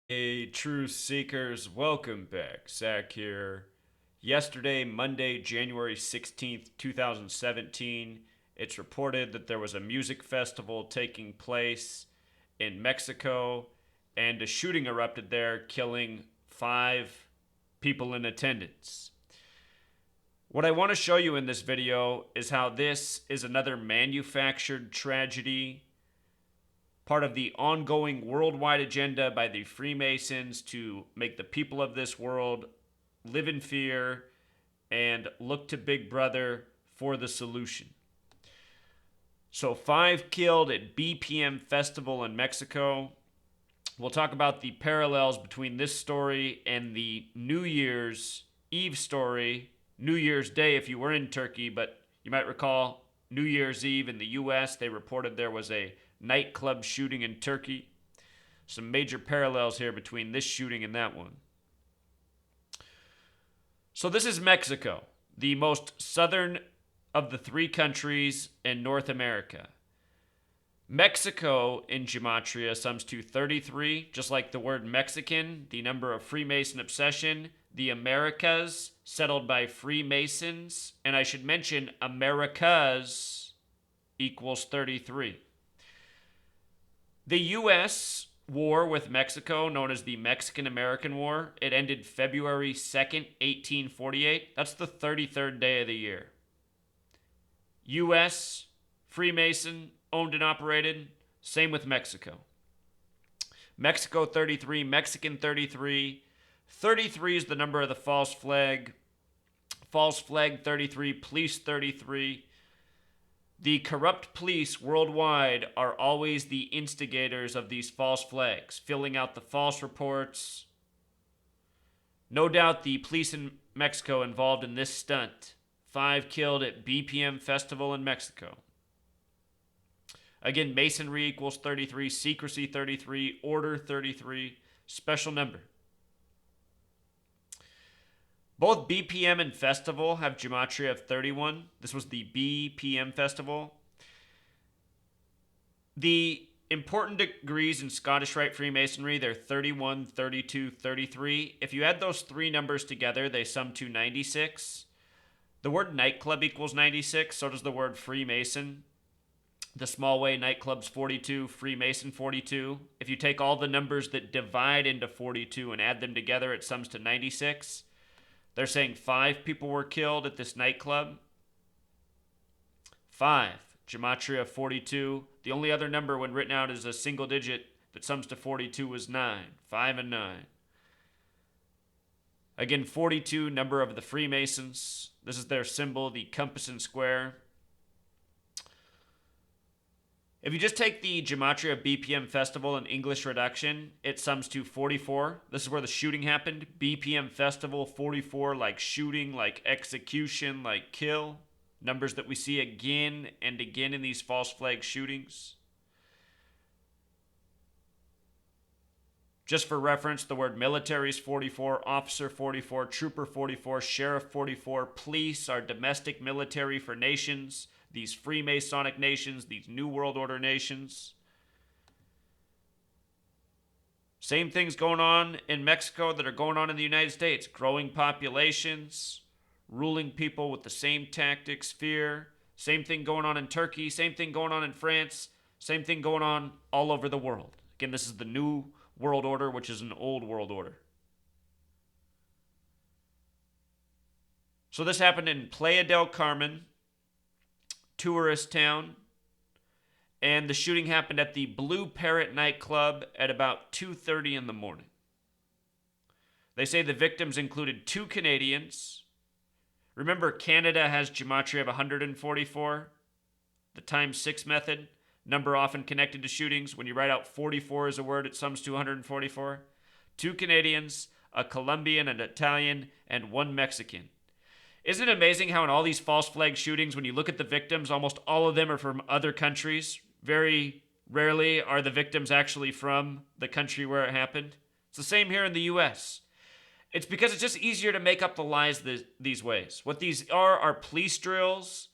Hey, truth seekers, welcome back. Zach here. Yesterday, Monday, January 16th, 2017, it's reported that there was a music festival taking place in Mexico and a shooting erupted there, killing 5 people in attendance. What I want to show you in this video is how this is another manufactured tragedy, part of the ongoing worldwide agenda by the Freemasons to make the people of this world live in fear and look to Big Brother for the solution. So, 5 killed at BPM Festival in Mexico. We'll talk about the parallels between this story and the New Year's Eve story, New Year's Day if you were in Turkey, but you might recall New Year's Eve in the US, they reported there was a nightclub shooting in Turkey. Some major parallels here between this shooting and that one. So, this is Mexico, the most southern of the 3 countries in North America. Mexico in Gematria sums to 33, just like the word Mexican, the number of Freemason obsession. The Americas, settled by Freemasons, and I should mention Americas equals 33. The U.S. war with Mexico, known as the Mexican-American War, it ended February 2nd, 1848. That's the 33rd day of the year. U.S. Freemason owned and operated. Same with Mexico. Mexico 33, Mexican 33. 33 is the number of the false flag. False flag 33, police 33. The corrupt police worldwide are always the instigators of these false flags, filling out the false reports. No doubt the police in Mexico involved in this stunt. 5 killed at BPM Festival in Mexico. Again, Masonry equals 33, secrecy 33, order 33, special number. Both BPM and Festival have gematria of 31. This was the BPM Festival. The important degrees in Scottish Rite Freemasonry, they're 31, 32, 33. If you add those 3 numbers together, they sum to 96. The word nightclub equals 96, so does the word Freemason. The small way nightclub's 42, Freemason 42. If you take all the numbers that divide into 42 and add them together, it sums to 96. They're saying 5 people were killed at this nightclub. 5. Gematria of 42. The only other number when written out as a single digit that sums to 42 was 9. 5 and 9. Again, 42, number of the Freemasons. This is their symbol, the compass and square. If you just take the gematria of BPM Festival in English reduction, it sums to 44. This is where the shooting happened. BPM Festival, 44, like shooting, like execution, like kill. Numbers that we see again and again in these false flag shootings. Just for reference, the word military is 44, officer 44, trooper 44, sheriff 44, police are domestic military for nations. These Freemasonic nations, these New World Order nations. Same things going on in Mexico that are going on in the United States. Growing populations, ruling people with the same tactics, fear. Same thing going on in Turkey, same thing going on in France, same thing going on all over the world. Again, this is the New World Order, which is an old world order. So this happened in Playa del Carmen, tourist town, and the shooting happened at the Blue Parrot nightclub at about 2:30 in the morning. They say the victims included 2 Canadians. Remember, Canada has gematria of 144, the times 6 method, number often connected to shootings. When you write out 44 as a word, it sums to 144. 2 Canadians, a Colombian, an Italian, and 1 Mexican. Isn't it amazing how in all these false flag shootings, when you look at the victims, almost all of them are from other countries? Very rarely are the victims actually from the country where it happened. It's the same here in the U.S. It's because it's just easier to make up the lies these ways. What these are police drills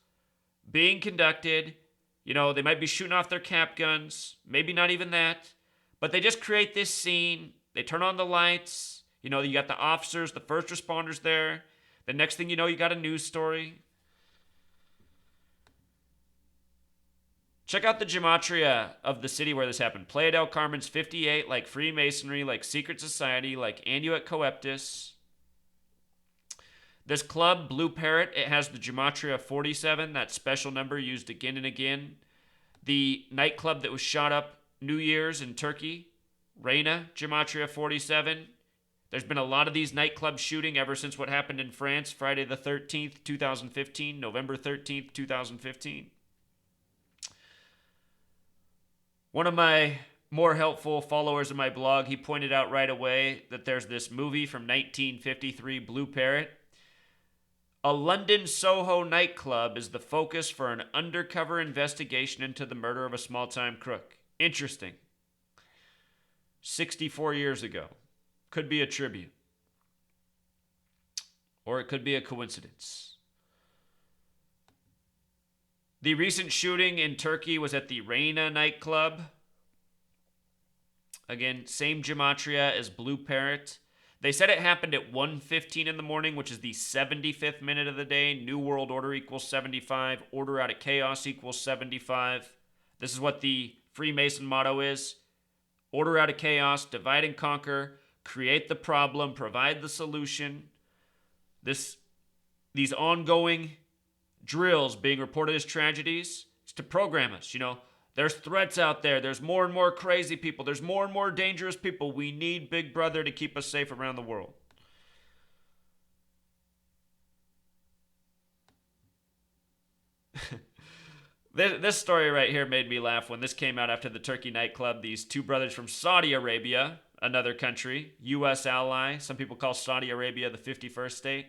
being conducted. You know, they might be shooting off their cap guns, maybe not even that, but they just create this scene They turn on the lights. You know, you got the officers, the first responders there. The next thing you know, you got a news story. Check out the gematria of the city where this happened. Playa del Carmen's 58, like Freemasonry, like secret society, like Annuit Coeptus. This club, Blue Parrot, it has the gematria 47, that special number used again and again. The nightclub that was shot up New Year's in Turkey, Reina, gematria 47. There's been a lot of these nightclubs shooting ever since what happened in France, Friday the 13th, 2015, November 13th, 2015. One of my more helpful followers of my blog, he pointed out right away that there's this movie from 1953, Blue Parrot. A London Soho nightclub is the focus for an undercover investigation into the murder of a small-time crook. Interesting. 64 years ago. Could be a tribute. Or it could be a coincidence. The recent shooting in Turkey was at the Reina nightclub. Again, same gematria as Blue Parrot. They said it happened at 1:15 in the morning, which is the 75th minute of the day. New World Order equals 75. Order out of chaos equals 75. This is what the Freemason motto is. Order out of chaos, divide and conquer, create the problem, provide the solution. These ongoing drills being reported as tragedies, it's to program us, you know. There's threats out there. There's more and more crazy people. There's more and more dangerous people. We need Big Brother to keep us safe around the world. This story right here made me laugh when this came out after the Turkey nightclub. These two brothers from Saudi Arabia, another country, U.S. ally. Some people call Saudi Arabia the 51st state.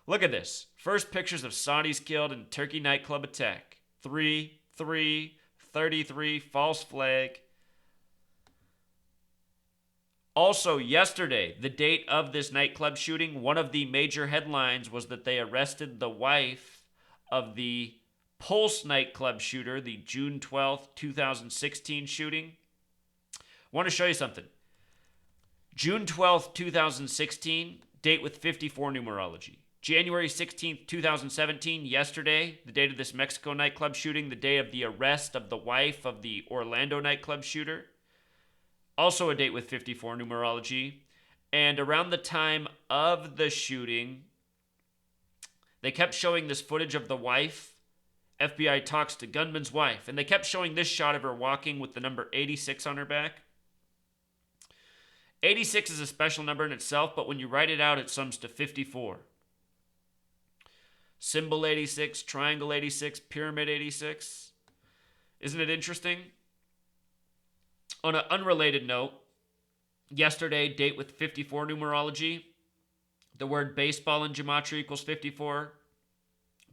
Look at this. First pictures of Saudis killed in Turkey nightclub attack. 33, false flag. Also, yesterday, the date of this nightclub shooting, one of the major headlines was that they arrested the wife of the Pulse nightclub shooter, the June 12th, 2016 shooting. I want to show you something. June 12th, 2016, date with 54 numerology. January 16th, 2017, yesterday, the date of this Mexico nightclub shooting, the day of the arrest of the wife of the Orlando nightclub shooter. Also a date with 54 numerology. And around the time of the shooting, they kept showing this footage of the wife. FBI talks to gunman's wife. And they kept showing this shot of her walking with the number 86 on her back. 86 is a special number in itself, but when you write it out, it sums to 54. Symbol 86, triangle 86, pyramid 86. Isn't it interesting? On an unrelated note, yesterday, date with 54 numerology. The word baseball in gematria equals 54.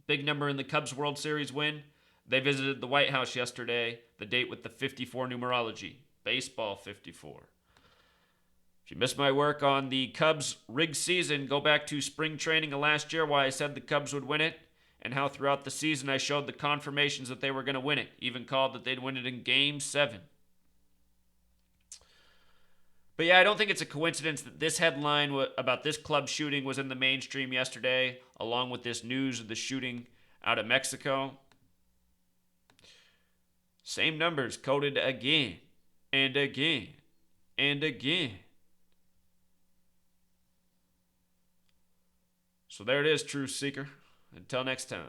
Big number in the Cubs World Series win. They visited the White House yesterday. The date with the 54 numerology. Baseball 54. If you missed my work on the Cubs rigged season, go back to spring training of last year, why I said the Cubs would win it, and how throughout the season I showed the confirmations that they were going to win it. Even called that they'd win it in Game 7. But yeah, I don't think it's a coincidence that this headline about this club shooting was in the mainstream yesterday, along with this news of the shooting out of Mexico. Same numbers coded again and again and again. So there it is, Truth Seeker. Until next time.